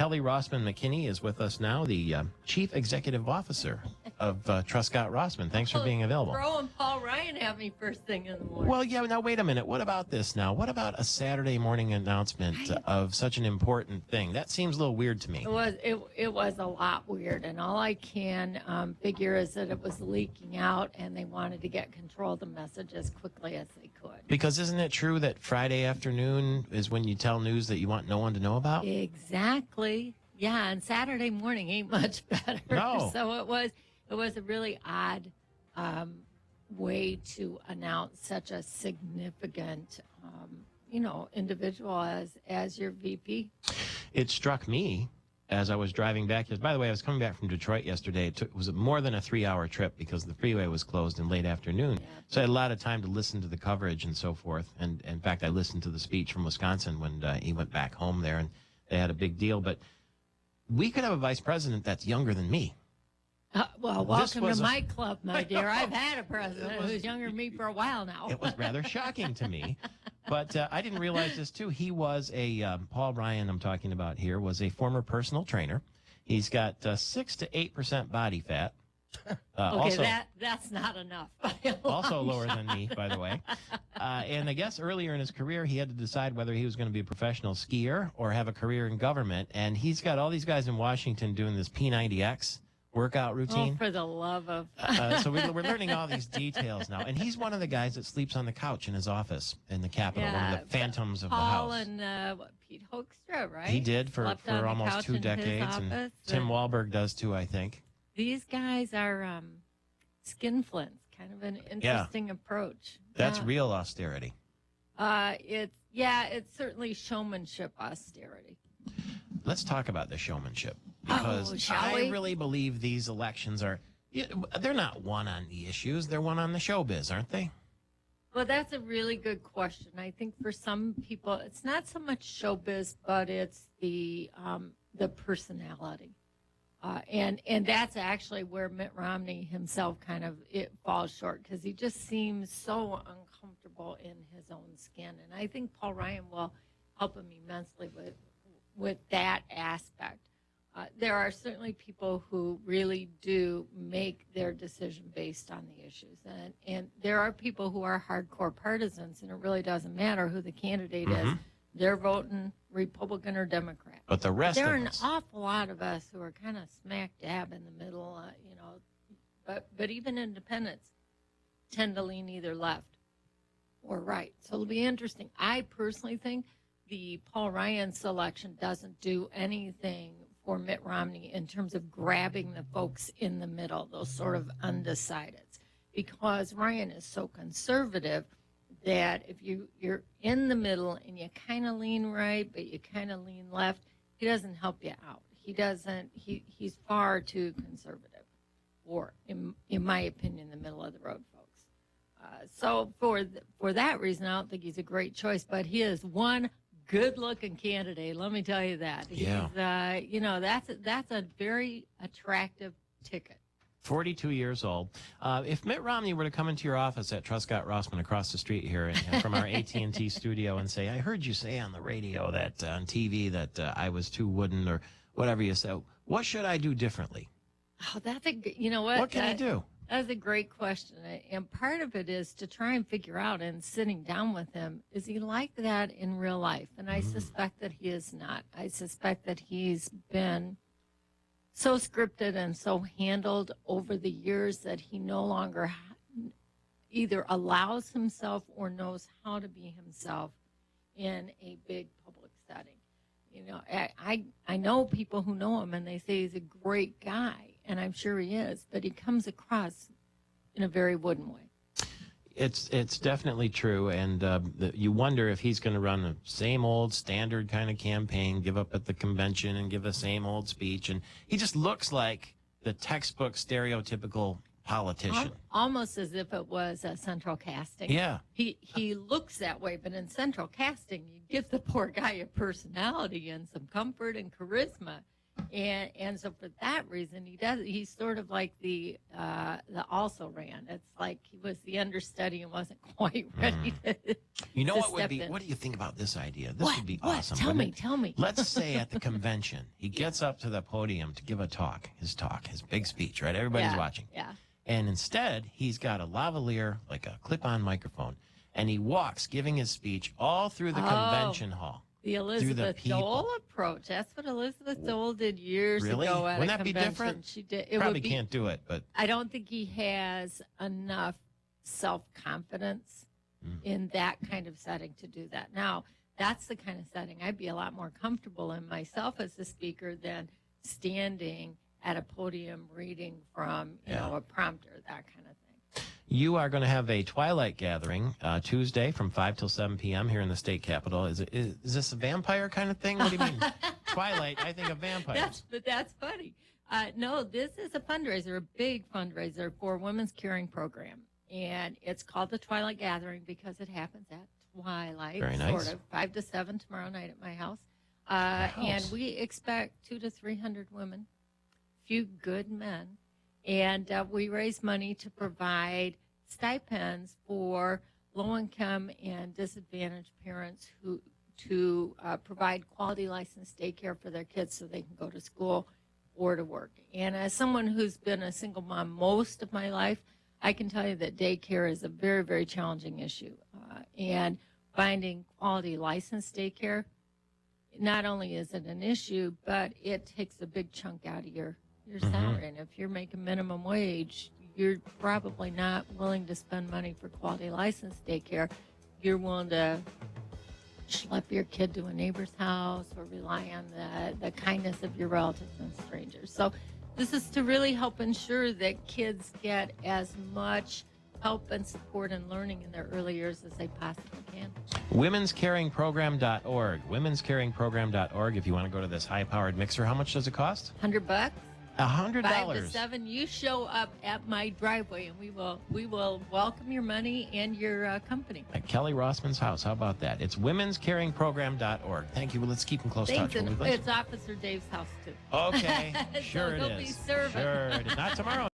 Kelly Rossman-McKinney is with us now, the Chief Executive Officer of Truscott Rossman. Thanks for being available. Throwing Paul Ryan at me first thing in the morning. Well, yeah, now wait a minute. What about this now? What about a Saturday morning announcement of such an important thing? That seems a little weird to me. It was a lot weird, and all I can figure is that it was leaking out, and they wanted to get control of the message as quickly as they could. Because isn't it true that Friday afternoon is when you tell news that you want no one to know about? Exactly. Yeah, and Saturday morning ain't much better. No. So it was a really odd way to announce such a significant, individual as your VP. It struck me as I was driving back. By the way, I was coming back from Detroit yesterday. It was more than a 3-hour trip because the freeway was closed in late afternoon. Yeah. So I had a lot of time to listen to the coverage and so forth. And in fact, I listened to the speech from Wisconsin when he went back home there, and they had a big deal. But we could have a vice president that's younger than me. Well, welcome to my club, my dear. I've had a president who's younger than me for a while now. It was rather shocking to me. But I didn't realize this, too. He was Paul Ryan, I'm talking about here, was a former personal trainer. He's got 6 to 8% body fat. That's not enough. Also lower than me, by the way. And I guess earlier in his career, he had to decide whether he was going to be a professional skier or have a career in government. And he's got all these guys in Washington doing this P90X workout routine. Oh, for the love of... so we're learning all these details now. And he's one of the guys that sleeps on the couch in his office in the Capitol, one of the phantoms of the House. Paul and Pete Hoekstra, right? He did for almost 2 decades. And Tim Wahlberg does, too, I think. These guys are skinflints, kind of an interesting approach. That's real austerity. It's certainly showmanship austerity. Let's talk about the showmanship, because I really believe these elections they're not won on the issues, they're won on the showbiz, aren't they? Well, that's a really good question. I think for some people, it's not so much showbiz, but it's the personality. And that's actually where Mitt Romney himself it falls short, because he just seems so uncomfortable in his own skin. And I think Paul Ryan will help him immensely with that aspect. There are certainly people who really do make their decision based on the issues. And there are people who are hardcore partisans, and it really doesn't matter who the candidate is. They're voting Republican or Democrat. But the rest there of are an us, awful lot of us who are kind of smack dab in the middle, But even independents tend to lean either left or right. So it'll be interesting. I personally think the Paul Ryan selection doesn't do anything for Mitt Romney in terms of grabbing the folks in the middle, those sort of undecideds, because Ryan is so conservative that if you're in the middle and you kind of lean right, but you kind of lean left, he doesn't help you out. He doesn't. He's far too conservative, or in my opinion, the middle of the road folks. So for that reason, I don't think he's a great choice. But he is one good-looking candidate. Let me tell you that. Yeah. That's a very attractive ticket. 42 years old. If Mitt Romney were to come into your office at Truscott Rossman across the street here from our AT&T studio and say, I heard you say on the radio that on TV that I was too wooden or whatever you said, what should I do differently? Oh, what can I do? That's a great question. And part of it is to try and figure out, and sitting down with him, is he like that in real life? And I suspect that he is not. I suspect that he's been so scripted and so handled over the years that he no longer either allows himself or knows how to be himself in a big public setting. I know people who know him, and they say he's a great guy, and I'm sure he is, but he comes across in a very wooden way. It's definitely true, and you wonder if he's going to run the same old standard kind of campaign, give up at the convention and give the same old speech, and he just looks like the textbook stereotypical politician. Almost as if it was a central casting. Yeah. He looks that way, but in central casting, you give the poor guy a personality and some comfort and charisma. And so for that reason, he's sort of like the also ran. It's like he was the understudy and wasn't quite ready to. You know to what would step be? in. What do you think about this idea? This would be awesome. Tell wouldn't me. it? Let's say at the convention, he gets up to the podium to give a talk, his big speech, right? Everybody's watching. Yeah. And instead, he's got a lavalier, like a clip-on microphone, and he walks giving his speech all through the convention hall. The Elizabeth Dole approach. That's what Elizabeth Dole did years Really? ago at Wouldn't a that be convention. different? She did. Probably can't do it, but I don't think he has enough self-confidence in that kind of setting to do that. Now, that's the kind of setting I'd be a lot more comfortable in myself as a speaker than standing at a podium reading from, you know, a prompter, that kind of thing. you are going to have a twilight gathering Tuesday from 5 till 7 p.m. here in the state capitol. Is this a vampire kind of thing? What do you mean? Twilight, I think of vampires. That's funny. No, this is a fundraiser, a big fundraiser for Women's Caring Program. And it's called the Twilight Gathering because it happens at twilight, Very nice. sort of, 5 to 7 tomorrow night at my house. And we expect 200 to 300 women, few good men. And we raise money to provide stipends for low-income and disadvantaged parents who to provide quality licensed daycare for their kids so they can go to school or to work. And as someone who's been a single mom most of my life, I can tell you that daycare is a very, very challenging issue. And finding quality licensed daycare, not only is it an issue, but it takes a big chunk out of your salary. And if you're making minimum wage, you're probably not willing to spend money for quality licensed daycare. You're willing to schlep your kid to a neighbor's house or rely on the kindness of your relatives and strangers. So this is to really help ensure that kids get as much help and support and learning in their early years as they possibly can. Women'sCaringProgram.org. Women'sCaringProgram.org. If you want to go to this high-powered mixer, how much does it cost? $100. $100. 5 to 7. You show up at my driveway, and we will welcome your money and your company. At Kelly Rossman's house. How about that? It's Women'sCaringProgram.org. Thank you. Well, let's keep in close touch. And it's Officer Dave's house, too. Okay. Sure so it he'll is. be serving. Sure it is. Not tomorrow.